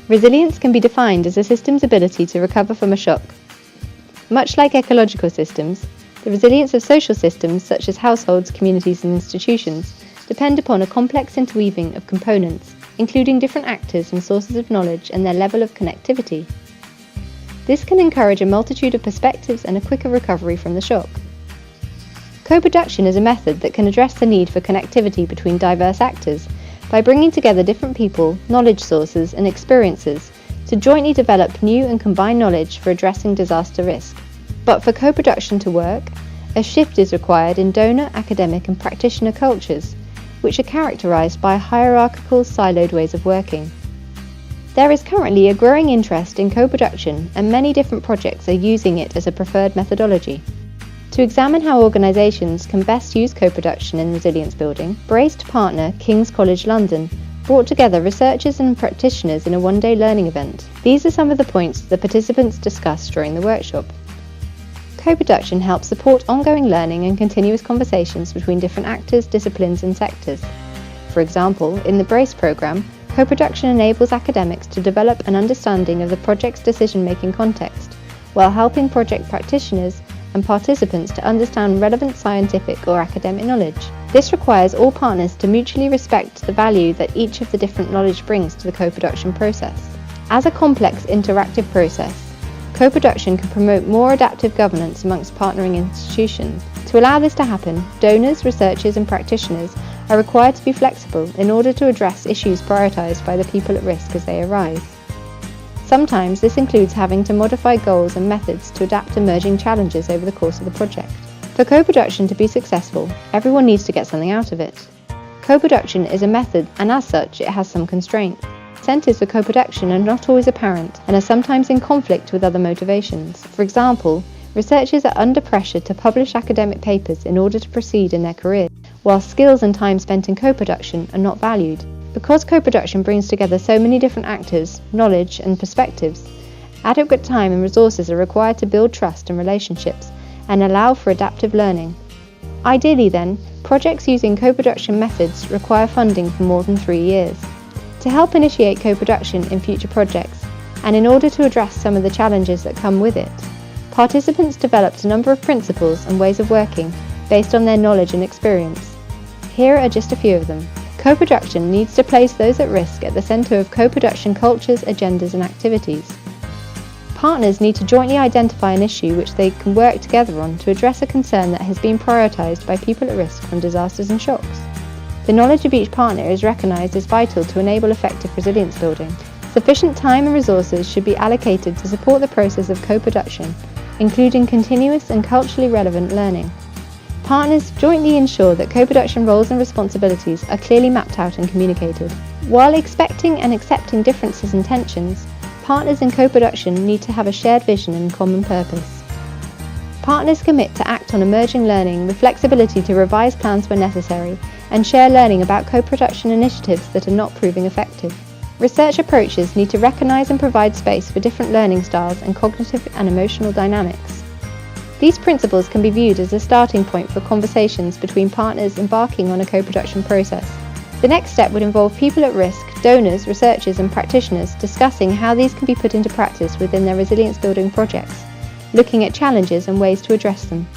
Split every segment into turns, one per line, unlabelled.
Resilience can be defined as a system's ability to recover from a shock. Much like ecological systems, the resilience of social systems such as households, communities and institutions depend upon a complex interweaving of components, including different actors and sources of knowledge and their level of connectivity. This can encourage a multitude of perspectives and a quicker recovery from the shock. Co-production is a method that can address the need for connectivity between diverse actors by bringing together different people, knowledge sources and experiences to jointly develop new and combined knowledge for addressing disaster risk. But for co-production to work, a shift is required in donor, academic and practitioner cultures, which are characterized by hierarchical, siloed ways of working. There is currently a growing interest in co-production and many different projects are using it as a preferred methodology. To examine how organisations can best use co-production in resilience building, Braced partner King's College London brought together researchers and practitioners in a one-day learning event. These are some of the points the participants discussed during the workshop. Co-production helps support ongoing learning and continuous conversations between different actors, disciplines and sectors. For example, in the BRACE programme, co-production enables academics to develop an understanding of the project's decision-making context, while helping project practitioners and participants to understand relevant scientific or academic knowledge. This requires all partners to mutually respect the value that each of the different knowledge brings to the co-production process. As a complex, interactive process, co-production can promote more adaptive governance amongst partnering institutions. To allow this to happen, donors, researchers and practitioners are required to be flexible in order to address issues prioritised by the people at risk as they arise. Sometimes this includes having to modify goals and methods to adapt emerging challenges over the course of the project. For co-production to be successful, everyone needs to get something out of it. Co-production is a method and as such it has some constraints. Incentives for co-production are not always apparent and are sometimes in conflict with other motivations. For example, researchers are under pressure to publish academic papers in order to proceed in their careers, while skills and time spent in co-production are not valued. Because co-production brings together so many different actors, knowledge and perspectives, adequate time and resources are required to build trust and relationships and allow for adaptive learning. Ideally then, projects using co-production methods require funding for more than 3 years. To help initiate co-production in future projects, and in order to address some of the challenges that come with it, participants developed a number of principles and ways of working based on their knowledge and experience. Here are just a few of them. Co-production needs to place those at risk at the centre of co-production cultures, agendas and activities. Partners need to jointly identify an issue which they can work together on to address a concern that has been prioritised by people at risk from disasters and shocks. The knowledge of each partner is recognised as vital to enable effective resilience building. Sufficient time and resources should be allocated to support the process of co-production, including continuous and culturally relevant learning. Partners jointly ensure that co-production roles and responsibilities are clearly mapped out and communicated. While expecting and accepting differences and tensions, partners in co-production need to have a shared vision and common purpose. Partners commit to act on emerging learning with flexibility to revise plans where necessary and share learning about co-production initiatives that are not proving effective. Research approaches need to recognise and provide space for different learning styles and cognitive and emotional dynamics. These principles can be viewed as a starting point for conversations between partners embarking on a co-production process. The next step would involve people at risk, donors, researchers and practitioners discussing how these can be put into practice within their resilience building projects, looking at challenges and ways to address them.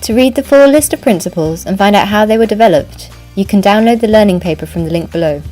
To read the full list of principles and find out how they were developed, you can download the learning paper from the link below.